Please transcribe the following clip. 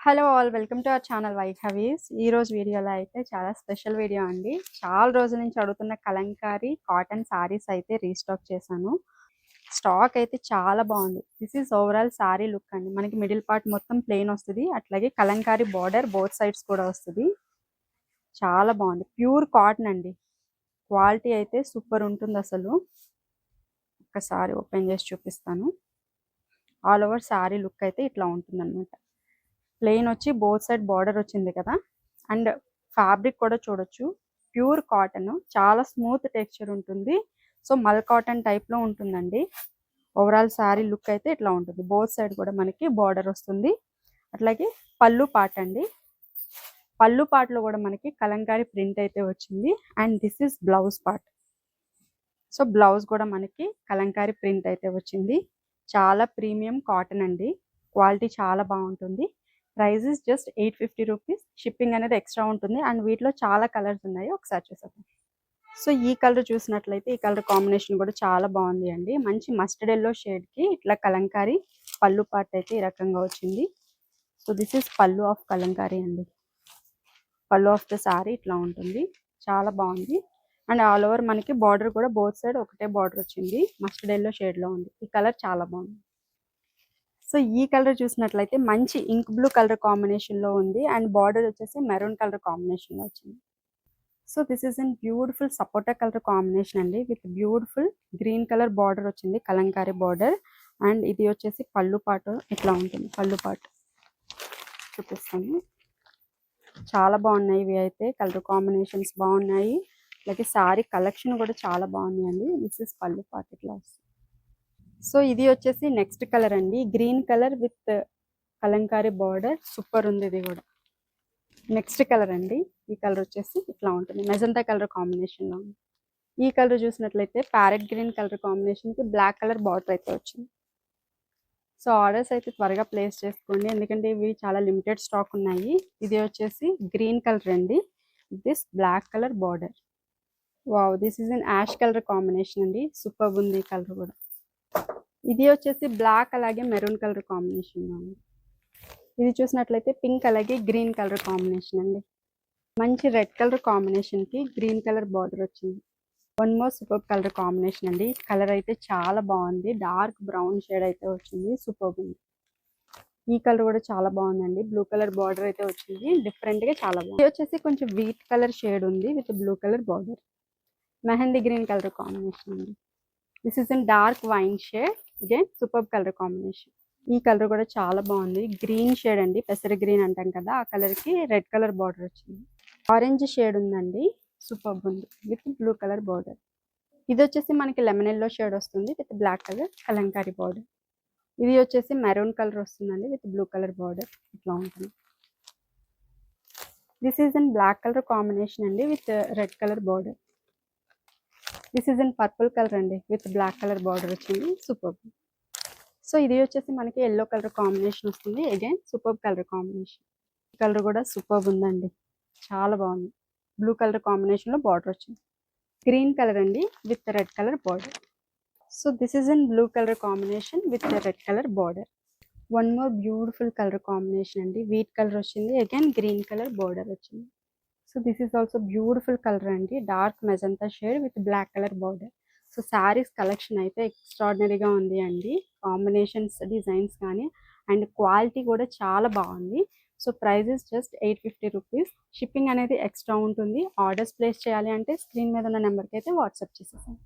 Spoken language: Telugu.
Hello all welcome to our channel వైహవీస్. ఈ రోజు వీడియోలో అయితే చాలా స్పెషల్ వీడియో అండి. చాలా రోజుల నుంచి అడుగుతున్న కలంకారీ కాటన్ సారీస్ అయితే రీస్టాక్ చేశాను. స్టాక్ అయితే చాలా బాగుంది. This is overall sorry look అండి. మనకి మిడిల్ పార్ట్ మొత్తం ప్లెయిన్ వస్తుంది, అట్లాగే కలంకారీ బార్డర్ బోత్ సైడ్స్ కూడా వస్తుంది. చాలా బాగుంది, ప్యూర్ కాటన్ అండి. క్వాలిటీ అయితే సూపర్ ఉంటుంది అసలు. ఒకసారి ఓపెన్ చేసి చూపిస్తాను. ఆల్ ఓవర్ సారీ లుక్ అయితే ఇట్లా ఉంటుంది అనమాట. ప్లెయిన్ వచ్చి బోత్ సైడ్ బార్డర్ వచ్చింది కదా, అండ్ ఫ్యాబ్రిక్ కూడా చూడొచ్చు, ప్యూర్ కాటన్, చాలా స్మూత్ టెక్స్చర్ ఉంటుంది. సో మల్ కాటన్ టైప్లో ఉంటుందండి. ఓవరాల్ శారీ లుక్ అయితే ఇట్లా ఉంటుంది. బోత్ సైడ్ కూడా మనకి బార్డర్ వస్తుంది. అట్లాగే పళ్ళు పార్ట్ అండి. పళ్ళు పార్ట్లో కూడా మనకి కలంకారీ ప్రింట్ అయితే వచ్చింది. And this is blouse part. So blouse కూడా మనకి కలంకారీ ప్రింట్ అయితే వచ్చింది. చాలా ప్రీమియం కాటన్ అండి. క్వాలిటీ చాలా బాగుంటుంది. Price is just 850 rupees. Shipping అనేది ఎక్స్ట్రా ఉంటుంది. అండ్ వీటిలో చాలా కలర్స్ ఉన్నాయి, ఒకసారి చూసేద్దాం. సో ఈ కలర్ చూసినట్లయితే ఈ కలర్ కాంబినేషన్ కూడా చాలా బాగుంది అండి. మంచి మస్టర్డ్ ఎల్లో షేడ్కి ఇట్లా కలంకారీ పళ్ళు పార్ట్ అయితే ఈ రకంగా వచ్చింది. సో దిస్ ఇస్ పళ్ళు ఆఫ్ కలంకారీ అండి. పళ్ళు ఆఫ్ ద సారీ ఇట్లా ఉంటుంది, చాలా బాగుంది. అండ్ ఆల్ ఓవర్ మనకి బార్డర్ కూడా బోత్ సైడ్ ఒకటే బార్డర్ వచ్చింది, మస్టర్డ్ ఎల్లో షేడ్లో ఉంది. ఈ కలర్ చాలా బాగుంది. సో ఈ కలర్ చూసినట్లయితే మంచి ఇంక్ బ్లూ కలర్ కాంబినేషన్లో ఉంది. అండ్ బార్డర్ వచ్చేసి మెరూన్ కలర్ కాంబినేషన్లో వచ్చింది. So this is in beautiful sapota colour combination అండి, with beautiful green colour border వచ్చింది, కలంకారీ బార్డర్. అండ్ ఇది వచ్చేసి పళ్ళు పాటు ఇట్లా ఉంటుంది. పళ్ళు పాటు చూపిస్తాను. చాలా బాగున్నాయి ఇవి అయితే, కలర్ కాంబినేషన్స్ బాగున్నాయి. అలాగే సారీ కలెక్షన్ కూడా చాలా బాగున్నాయండి. దిస్ ఇస్ పళ్ళు పాటు ఇట్లా వస్తుంది. సో ఇది వచ్చేసి నెక్స్ట్ కలర్ అండి, green colour with Kalamkari border. Super ఉంది ఇది కూడా. నెక్స్ట్ కలర్ అండి, ఈ కలర్ వచ్చేసి ఇట్లా ఉంటుంది, మెజంతా కలర్ కాంబినేషన్లో ఉంది. ఈ కలర్ చూసినట్లయితే ప్యారెట్ గ్రీన్ కలర్ కాంబినేషన్కి బ్లాక్ కలర్ బార్డర్ అయితే వచ్చింది. సో ఆర్డర్స్ అయితే త్వరగా ప్లేస్ చేసుకోండి, ఎందుకంటే ఇవి చాలా లిమిటెడ్ స్టాక్ ఉన్నాయి. ఇది వచ్చేసి గ్రీన్ కలర్ అండి, this black colour border. Wow, this is an ash colour combination అండి. సూపర్ ఉంది ఈ కలర్ కూడా. ఇది వచ్చేసి బ్లాక్ అలాగే మెరూన్ కలర్ కాంబినేషన్లో ఉంది. ఇది చూసినట్లయితే పింక్ అలాగే గ్రీన్ కలర్ కాంబినేషన్ అండి. మంచి రెడ్ కలర్ కాంబినేషన్కి గ్రీన్ కలర్ బార్డర్ వచ్చింది. One more super colour combination అండి. కలర్ అయితే చాలా బాగుంది, డార్క్ బ్రౌన్ షేడ్ అయితే వచ్చింది. సూపర్ ఉంది. ఈ కలర్ కూడా చాలా బాగుందండి. బ్లూ కలర్ బార్డర్ అయితే వచ్చింది, డిఫరెంట్గా చాలా బాగుంది. ఇది వచ్చేసి కొంచెం వీట్ కలర్ షేడ్ ఉంది with blue colour border. Mehndi green colour combination అండి. This is in dark wine shade, again super colour combination. ఈ కలర్ కూడా చాలా బాగుంది, గ్రీన్ షేడ్ అండి, పెసర గ్రీన్ అంటాం కదా, ఆ కలర్ కి రెడ్ కలర్ బార్డర్ వచ్చింది. ఆరెంజ్ షేడ్ ఉందండి, సూపర్ ఉంది విత్ బ్లూ కలర్ బార్డర్. ఇది వచ్చేసి మనకి లెమన్ ఎల్లో షేడ్ వస్తుంది with black colour Kalamkari border. ఇది వచ్చేసి మెరూన్ కలర్ వస్తుందండి విత్ బ్లూ కలర్ బార్డర్. ఇట్లా ఉంటుంది. This is in black colour combination అండి with red colour border. This is in purple colour అండి విత్ బ్లాక్ కలర్ బార్డర్ వచ్చింది. సూపర్. సో ఇది వచ్చేసి మనకి ఎల్లో కలర్ కాంబినేషన్ వస్తుంది, again super colour combination. Colour కూడా సూపర్ ఉందండి, చాలా బాగుంది. బ్లూ కలర్ కాంబినేషన్లో బార్డర్ వచ్చింది. గ్రీన్ కలర్ అండి with red colour border. So this is in blue colour combination with red colour border. One more beautiful colour combination అండి, వీట్ కలర్ వచ్చింది, అగైన్ గ్రీన్ కలర్ బార్డర్ వచ్చింది. So this is also beautiful colour అండి, dark magenta shade with black colour border. So saris collection అయితే ఎక్స్ట్రాడినరీగా ఉంది అండి. కాంబినేషన్స్, డిజైన్స్ కానీ అండ్ క్వాలిటీ కూడా చాలా బాగుంది. So prices just 850 rupees. Shipping అనేది ఎక్స్ట్రా ఉంటుంది. ఆర్డర్స్ ప్లేస్ చేయాలి అంటే స్క్రీన్ మీద ఉన్న నెంబర్కి అయితే వాట్సాప్ చేసేసాను.